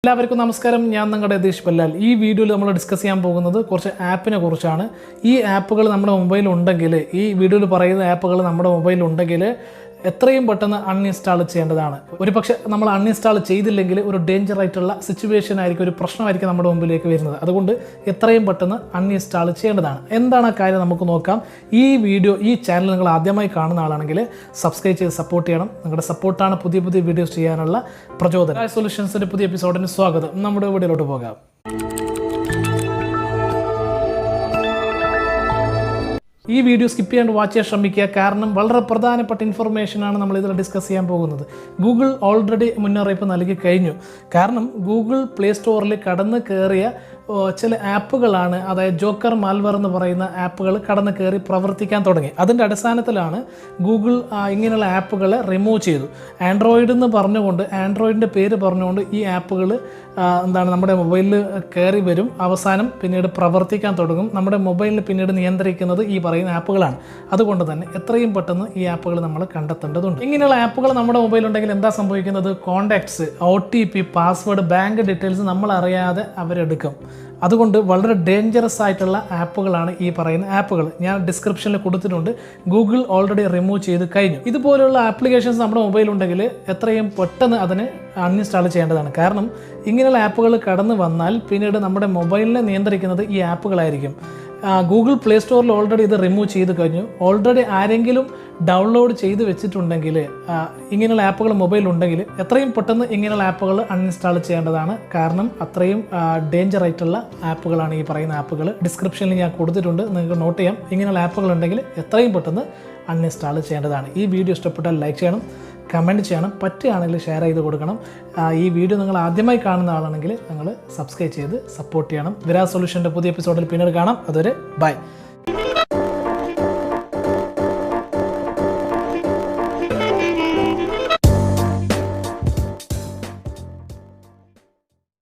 എല്ലാവർക്കും നമസ്കാരം. ഞാൻ നിങ്ങളുടെ യതീഷ് പല്ലാൽ. ഈ വീഡിയോയിൽ നമ്മൾ ഡിസ്കസ് ചെയ്യാൻ പോകുന്നത് കുറച്ച് ആപ്പിനെ കുറിച്ചാണ്. ഈ ആപ്പുകൾ നമ്മുടെ മൊബൈലിൽ ഉണ്ടെങ്കിൽ, ഈ വീഡിയോയിൽ പറയുന്ന ആപ്പുകൾ നമ്മുടെ മൊബൈലിൽ ഉണ്ടെങ്കിൽ എത്രയും പെട്ടെന്ന് അൺഇൻസ്റ്റാൾ ചെയ്യേണ്ടതാണ്. ഒരു പക്ഷേ നമ്മൾ അൺഇൻസ്റ്റാൾ ചെയ്തില്ലെങ്കിൽ ഒരു ഡേഞ്ചർ ആയിട്ടുള്ള സിറ്റുവേഷൻ ആയിരിക്കും, ഒരു പ്രശ്നമായിരിക്കും നമ്മുടെ മുമ്പിലേക്ക് വരുന്നത്. അതുകൊണ്ട് എത്രയും പെട്ടെന്ന് അൺഇൻസ്റ്റാൾ ചെയ്യേണ്ടതാണ്. എന്താണ് ആ കാര്യം നമുക്ക് നോക്കാം. ഈ വീഡിയോ, ഈ ചാനൽ നിങ്ങൾ ആദ്യമായി കാണുന്ന ആളാണെങ്കിൽ സബ്സ്ക്രൈബ് ചെയ്ത് സപ്പോർട്ട് ചെയ്യണം. നിങ്ങളുടെ സപ്പോർട്ടാണ് പുതിയ പുതിയ വീഡിയോസ് ചെയ്യാനുള്ള പ്രചോദനം. സൊല്യൂഷൻസിൻ്റെ പുതിയ എപ്പിസോഡിന് സ്വാഗതം. നമ്മുടെ വീഡിയോയിലോട്ട് പോകാം. ഈ വീഡിയോ സ്കിപ്പ് ചെയ്യാണ്ട് വാച്ച് ചെയ്യാൻ ശ്രമിക്കുക. കാരണം വളരെ പ്രധാനപ്പെട്ട ഇൻഫർമേഷനാണ് നമ്മൾ ഇതിൽ ഡിസ്കസ് ചെയ്യാൻ പോകുന്നത്. ഗൂഗിൾ ഓൾറെഡി മുന്നറിയിപ്പ് നൽകി കഴിഞ്ഞു. കാരണം ഗൂഗിൾ പ്ലേ സ്റ്റോറിൽ കടന്നു കയറിയ ചില ആപ്പുകളാണ്, അതായത് ജോക്കർ മാൽവർ എന്ന് പറയുന്ന ആപ്പുകൾ കടന്നു കയറി പ്രവർത്തിക്കാൻ തുടങ്ങി. അതിൻ്റെ അടിസ്ഥാനത്തിലാണ് ഗൂഗിൾ ഇങ്ങനെയുള്ള ആപ്പുകളെ റിമൂവ് ചെയ്തു. ആൻഡ്രോയിഡ് എന്ന് പറഞ്ഞുകൊണ്ട്, ആൻഡ്രോയിഡിൻ്റെ പേര് പറഞ്ഞുകൊണ്ട് ഈ ആപ്പുകൾ നമ്മുടെ മൊബൈലിൽ കയറി വരും. അവസാനം പിന്നീട് പ്രവർത്തിക്കാൻ തുടങ്ങും. നമ്മുടെ മൊബൈലിൽ പിന്നീട് നിയന്ത്രിക്കുന്നത് ഈ പറയുന്ന ആപ്പുകളാണ്. അതുകൊണ്ട് തന്നെ എത്രയും പെട്ടെന്ന് ഈ ആപ്പുകൾ നമ്മൾ കണ്ടെത്തേണ്ടതുണ്ട്. ഇങ്ങനെയുള്ള ആപ്പുകൾ നമ്മുടെ മൊബൈലുണ്ടെങ്കിൽ എന്താ സംഭവിക്കുന്നത്? Contacts, OTP, password, bank details നമ്മൾ അറിയാതെ അവരെടുക്കും. അതുകൊണ്ട് വളരെ ഡേഞ്ചറസ് ആയിട്ടുള്ള ആപ്പുകളാണ് ഈ പറയുന്ന ആപ്പുകൾ. ഞാൻ ഡിസ്ക്രിപ്ഷനിൽ കൊടുത്തിട്ടുണ്ട്. ഗൂഗിൾ ഓൾറെഡി റിമൂവ് ചെയ്ത് കഴിഞ്ഞു. ഇതുപോലുള്ള ആപ്ലിക്കേഷൻസ് നമ്മുടെ മൊബൈലുണ്ടെങ്കിൽ എത്രയും പെട്ടെന്ന് അതിനെ അൺഇൻസ്റ്റാൾ ചെയ്യേണ്ടതാണ്. കാരണം ഇങ്ങനെയുള്ള ആപ്പുകൾ കടന്നു വന്നാൽ പിന്നീട് നമ്മുടെ മൊബൈലിനെ നിയന്ത്രിക്കുന്നത് ഈ ആപ്പുകളായിരിക്കും. ഗൂഗിൾ പ്ലേ സ്റ്റോറിൽ ഓൾറെഡി ഇത് റിമൂവ് ചെയ്ത് കഴിഞ്ഞു. ഓൾറെഡി ആരെങ്കിലും ഡൗൺലോഡ് ചെയ്ത് വെച്ചിട്ടുണ്ടെങ്കിൽ, ഇങ്ങനെയുള്ള ആപ്പുകൾ മൊബൈലുണ്ടെങ്കിൽ എത്രയും പെട്ടെന്ന് ഇങ്ങനെയുള്ള ആപ്പുകൾ അൺഇൻസ്റ്റാൾ ചെയ്യേണ്ടതാണ്. കാരണം അത്രയും ഡേഞ്ചർ ആയിട്ടുള്ള ആപ്പുകളാണ് ഈ പറയുന്ന ആപ്പുകൾ. ഡിസ്ക്രിപ്ഷനിൽ ഞാൻ കൊടുത്തിട്ടുണ്ട്, നിങ്ങൾക്ക് നോട്ട് ചെയ്യാം. ഇങ്ങനെയുള്ള ആപ്പുകൾ ഉണ്ടെങ്കിൽ എത്രയും പെട്ടെന്ന് അൺഇൻസ്റ്റാൾ ചെയ്യേണ്ടതാണ്. ഈ വീഡിയോ ഇഷ്ടപ്പെട്ടാൽ ലൈക്ക് ചെയ്യണം, കമൻറ്റ് ചെയ്യണം, പറ്റുകയാണെങ്കിൽ ഷെയർ ചെയ്ത് കൊടുക്കണം. ഈ വീഡിയോ നിങ്ങൾ ആദ്യമായി കാണുന്ന ആളാണെങ്കിൽ നിങ്ങൾ സബ്സ്ക്രൈബ് ചെയ്ത് സപ്പോർട്ട് ചെയ്യണം. വിരാജ് സൊല്യൂഷൻ്റെ പുതിയ എപ്പിസോഡിൽ പിന്നീട് കാണാം. അതുവരെ ബൈ.